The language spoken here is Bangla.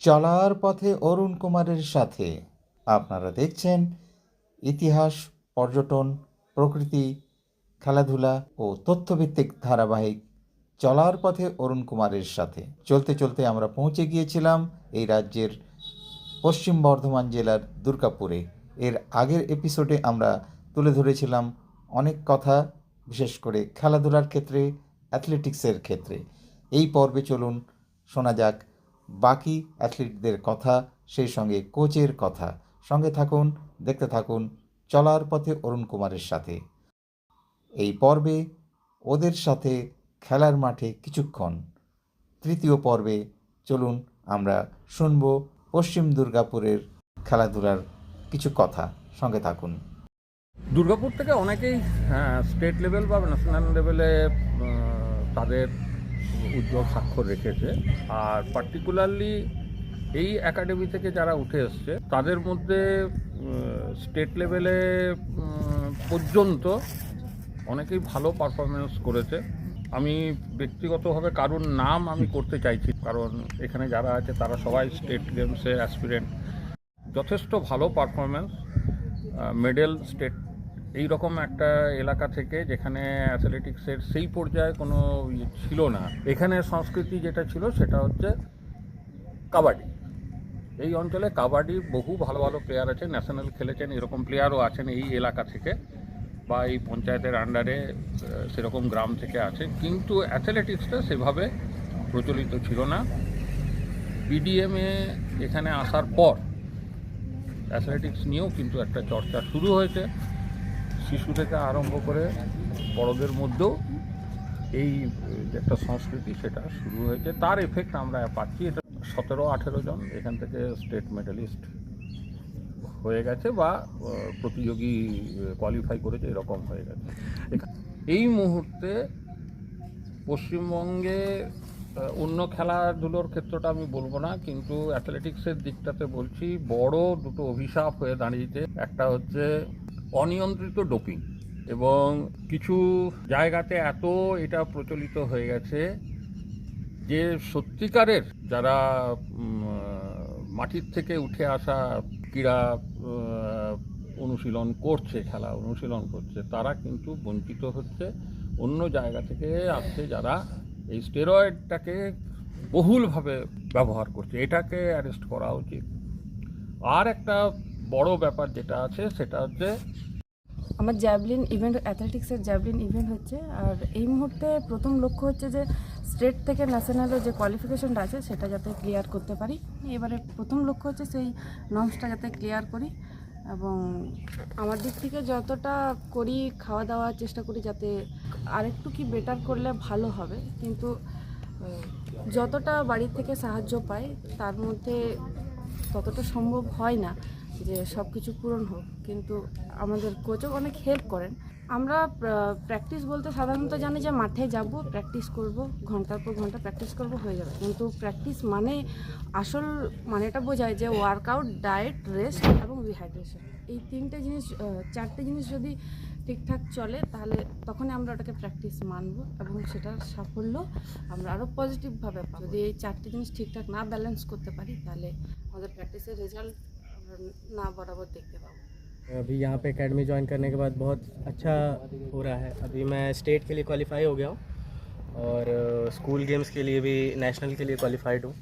চলার পথে অরুণ কুমারের সাথে আপনারা দেখছেন ইতিহাস, পর্যটন, প্রকৃতি, খেলাধুলা ও তথ্যভিত্তিক ধারাবাহিক চলার পথে অরুণ কুমারের সাথে। চলতে চলতে আমরা পৌঁছে গিয়েছিলাম এই রাজ্যের পশ্চিম বর্ধমান জেলার দুর্গাপুরে। এর আগের এপিসোডে আমরা তুলে ধরেছিলাম অনেক কথা, বিশেষ করে খেলাধুলার ক্ষেত্রে, অ্যাথলেটিক্সের ক্ষেত্রে। এই পর্বে চলুন শোনা যাক বাকি অ্যাথলিটদের কথা, সেই সঙ্গে কোচের কথা। সঙ্গে থাকুন, দেখতে থাকুন চলার পথে অরুণ কুমারের সাথে। এই পর্বে ওদের সাথে খেলার মাঠে কিছুক্ষণ। তৃতীয় পর্বে চলুন আমরা শুনব পশ্চিম দুর্গাপুরের খেলাধুলার কিছু কথা। সঙ্গে থাকুন। দুর্গাপুর থেকে অনেকেই স্টেট লেভেল বা ন্যাশনাল লেভেলে তাদের উজ্জ্বল স্বাক্ষর রেখেছে। আর পার্টিকুলারলি এই একাডেমি থেকে যারা উঠে এসছে তাদের মধ্যে স্টেট লেভেলে পর্যন্ত অনেকেই ভালো পারফরমেন্স করেছে। আমি ব্যক্তিগতভাবে কারোর নাম আমি করতে চাইছি, কারণ এখানে যারা আছে তারা সবাই স্টেট গেমসের অ্যাসপিরেন্ট। যথেষ্ট ভালো পারফরমেন্স, মেডেল স্টেট। এই রকম একটা এলাকা থেকে যেখানে অ্যাথলেটিক্সের সেই পর্যায়ে কোনো ছিল না, এখানে সংস্কৃতি যেটা ছিল সেটা হচ্ছে কাবাডি। এই অঞ্চলে কাবাডি বহু ভালো ভালো প্লেয়ার আছে, ন্যাশনাল খেলেছেন, এরকম প্লেয়ারও আছেন এই এলাকা থেকে বা এই পঞ্চায়েতের আন্ডারে সেরকম গ্রাম থেকে আছে। কিন্তু অ্যাথলেটিক্সটা সেভাবে প্রচলিত ছিল না। পিডিএমে এখানে আসার পর অ্যাথলেটিক্স নিয়েও কিন্তু একটা চর্চা শুরু হয়েছে। শিশু থেকে আরম্ভ করে বড়দের মধ্যেও এই যে একটা সংস্কৃতি সেটা শুরু হয়েছে, তার এফেক্ট আমরা পাচ্ছি। এটা 17-18 জন এখান থেকে স্টেট মেডেলিস্ট হয়ে গেছে বা প্রতিযোগী কোয়ালিফাই করেছে, এরকম হয়ে গেছে। এই মুহূর্তে পশ্চিমবঙ্গে অন্য খেলাধুলোর ক্ষেত্রটা আমি বলবো না, কিন্তু অ্যাথলেটিক্সের দিকটাতে বলছি বড় দুটো অভিশাপ হয়ে দাঁড়িয়েছে। একটা হচ্ছে অনিয়ন্ত্রিত ডোপিং, এবং কিছু জায়গাতে এত এটা প্রচলিত হয়ে গেছে যে সত্যিকারের যারা মাটির থেকে উঠে আসা ক্রীড়া অনুশীলন করছে, খেলা অনুশীলন করছে, তারা কিন্তু বঞ্চিত হচ্ছে। অন্য জায়গা থেকে আসছে যারা এই স্টেরয়েডটাকে বহুলভাবে ব্যবহার করছে, এটাকে অ্যারেস্ট করা উচিত। আর একটা বড় ব্যাপার যেটা আছে সেটা হচ্ছে আমার জ্যাভলিন ইভেন্ট, অ্যাথলেটিক্সের জ্যাভলিন ইভেন্ট হচ্ছে। আর এই মুহূর্তে প্রথম লক্ষ্য হচ্ছে যে স্টেট থেকে ন্যাশনালের যে কোয়ালিফিকেশনটা আছে সেটা যাতে ক্লিয়ার করতে পারি। এবারে প্রথম লক্ষ্য হচ্ছে সেই নর্মসটা যাতে ক্লিয়ার করি, এবং আমার দিক থেকে যতটা করি খাওয়া দাওয়ার চেষ্টা করি যাতে আরেকটু কি বেটার করলে ভালো হবে। কিন্তু যতটা বাড়ির থেকে সাহায্য পাই তার মধ্যে ততটা সম্ভব হয় না যে সব কিছু পূরণ হোক, কিন্তু আমাদের কোচও অনেক হেল্প করেন। আমরা প্র্যাকটিস বলতে সাধারণত জানি যে মাঠে যাব, প্র্যাকটিস করব, ঘন্টার পর ঘন্টা প্র্যাকটিস করব, হয়ে যাবে। কিন্তু প্র্যাকটিস মানে আসল মানেটা বোঝায় যে ওয়ার্কআউট, ডায়েট, রেস্ট এবং রিহাইড্রেশন। এই চারটে জিনিস যদি ঠিকঠাক চলে তাহলে তখনই আমরা ওটাকে প্র্যাকটিস মানব, এবং সেটার সাফল্য আমরা আরও পজিটিভভাবে পাবো। যদি এই চারটে জিনিস ঠিকঠাক না ব্যালেন্স করতে পারি তাহলে আমাদের প্র্যাকটিসের রেজাল্ট ना बराबर देखते पाओ। अभी यहाँ पे एकेडमी ज्वाइन करने के बाद बहुत अच्छा हो रहा है। अभी मैं स्टेट के लिए क्वालिफाई हो गया हूँ और स्कूल गेम्स के लिए भी नेशनल के लिए क्वालिफाइड हूँ।